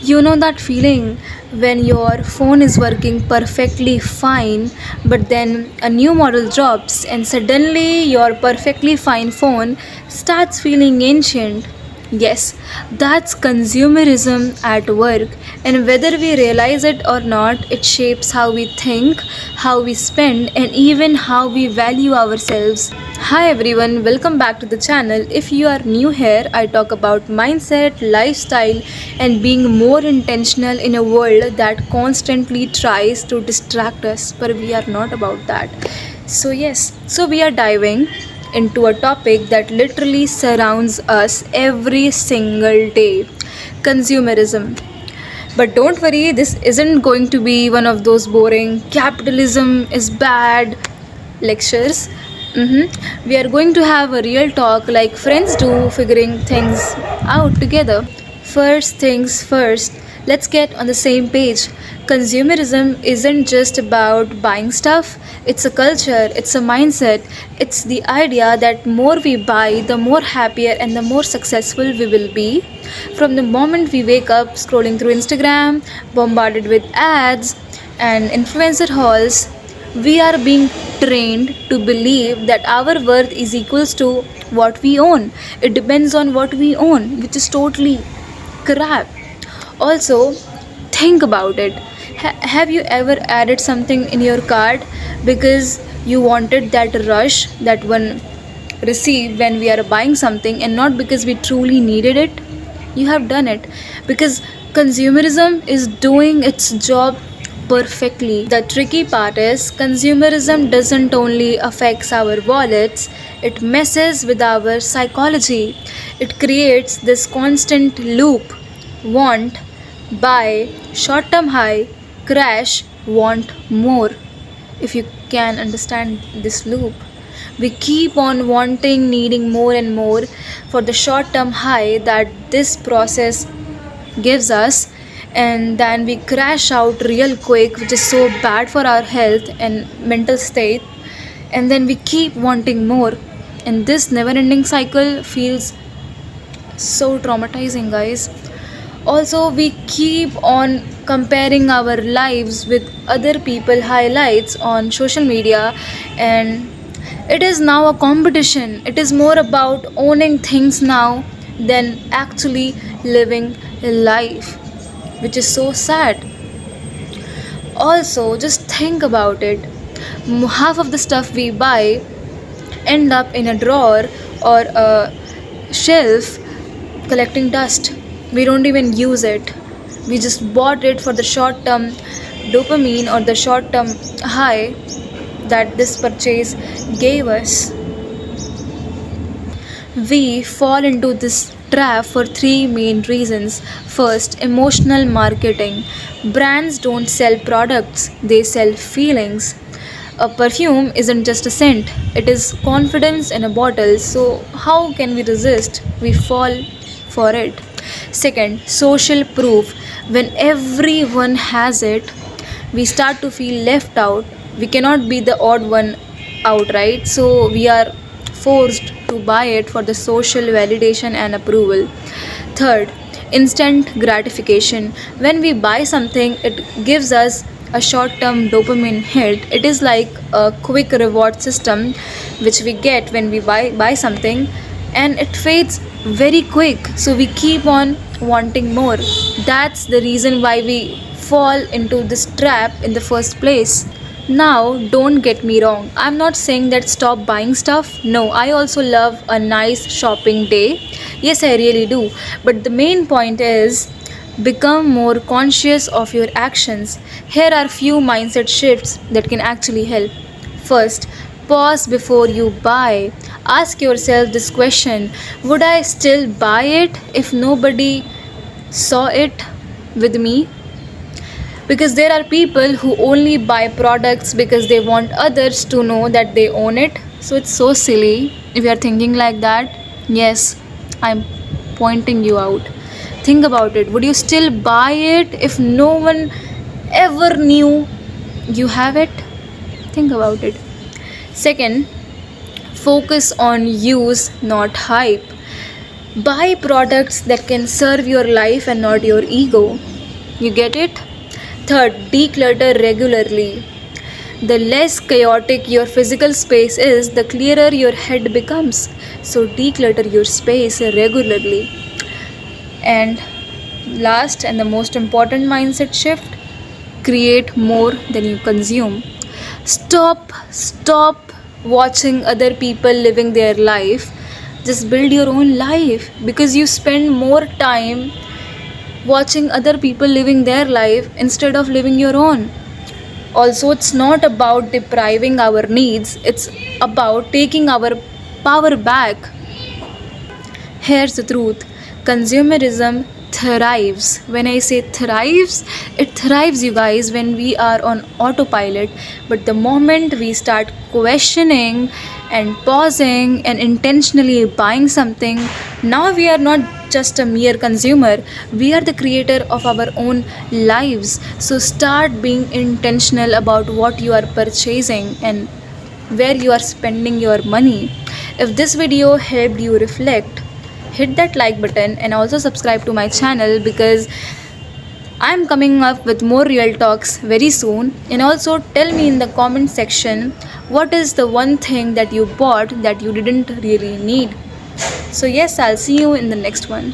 You know that feeling when your phone is working perfectly fine, but then a new model drops, and suddenly your perfectly fine phone starts feeling ancient? Yes, that's consumerism at work, and whether we realize it or not, it shapes how we think, how we spend, and even how we value ourselves. Hi everyone, welcome back to the channel. If you are new here, I talk about mindset, lifestyle, and being more intentional in a world that constantly tries to distract us, but we are not about that. So we are diving into a topic that literally surrounds us every single day: consumerism. But don't worry, this isn't going to be one of those boring capitalism is bad lectures. We are going to have a real talk like friends do, figuring things out together. First things first, let's get on the same page. Consumerism isn't just about buying stuff, it's a culture, it's a mindset, it's the idea that more we buy, the more happier and the more successful we will be. From the moment we wake up scrolling through Instagram, bombarded with ads and influencer hauls, we are being trained to believe that our worth is equals to what we own. It depends on what we own, which is totally crap. Also, think about it. Have you ever added something in your cart because you wanted that rush that one receive when we are buying something, and not because we truly needed it? You have done it because consumerism is doing its job perfectly. The tricky part is consumerism doesn't only affects our wallets, it messes with our psychology. It creates this constant loop: want, buy, short term high, crash, want more. If you can understand this loop, we keep on wanting, needing more and more for the short term high that this process gives us, and then we crash out real quick, which is so bad for our health and mental state, and then we keep wanting more, and this never ending cycle feels so traumatizing, guys. Also, we keep on comparing our lives with other people highlights on social media, and it is now a competition. It is more about owning things now than actually living life, which is so sad. Also, just think about it. Half of the stuff we buy end up in a drawer or a shelf collecting dust. We don't even use it. We just bought it for the short term dopamine or the short term high that this purchase gave us. We fall into this trap for three main reasons. First, emotional marketing. Brands don't sell products, they sell feelings. A perfume isn't just a scent, it is confidence in a bottle. So, how can we resist? We fall for it. Second, social proof. When everyone has it, we start to feel left out. We cannot be the odd one out, right? So, we are forced to buy it for the social validation and approval. Third, instant gratification. When we buy something, it gives us a short term dopamine hit. It is like a quick reward system which we get when we buy something, and it fades very quick. So we keep on wanting more. That's the reason why we fall into this trap in the first place. Now, don't get me wrong. I'm not saying that stop buying stuff. No, I also love a nice shopping day. Yes, I really do. But the main point is become more conscious of your actions. Here are few mindset shifts that can actually help. First, pause before you buy. Ask yourself this question: would I still buy it if nobody saw it with me? Because there are people who only buy products because they want others to know that they own it. So it's so silly if you are thinking like that. Yes, I'm pointing you out. Think about it. Would you still buy it if no one ever knew you have it? Think about it. Second, focus on use, not hype. Buy products that can serve your life and not your ego. You get it? Third, declutter regularly. The less chaotic your physical space is, the clearer your head becomes. So, declutter your space regularly. And last and the most important mindset shift, create more than you consume. Stop watching other people living their life. Just build your own life, because you spend more time watching other people living their life instead of living your own. Also, it's not about depriving our needs, it's about taking our power back. Here's the truth, consumerism thrives. When I say thrives, it thrives, you guys, when we are on autopilot. But the moment we start questioning and pausing and intentionally buying something, now we are not just a mere consumer, we are the creator of our own lives. So start being intentional about what you are purchasing and where you are spending your money. If this video helped you reflect, hit that like button and also subscribe to my channel, because I'm coming up with more real talks very soon. And also tell me in the comment section, what is the one thing that you bought that you didn't really need. So yes, I'll see you in the next one.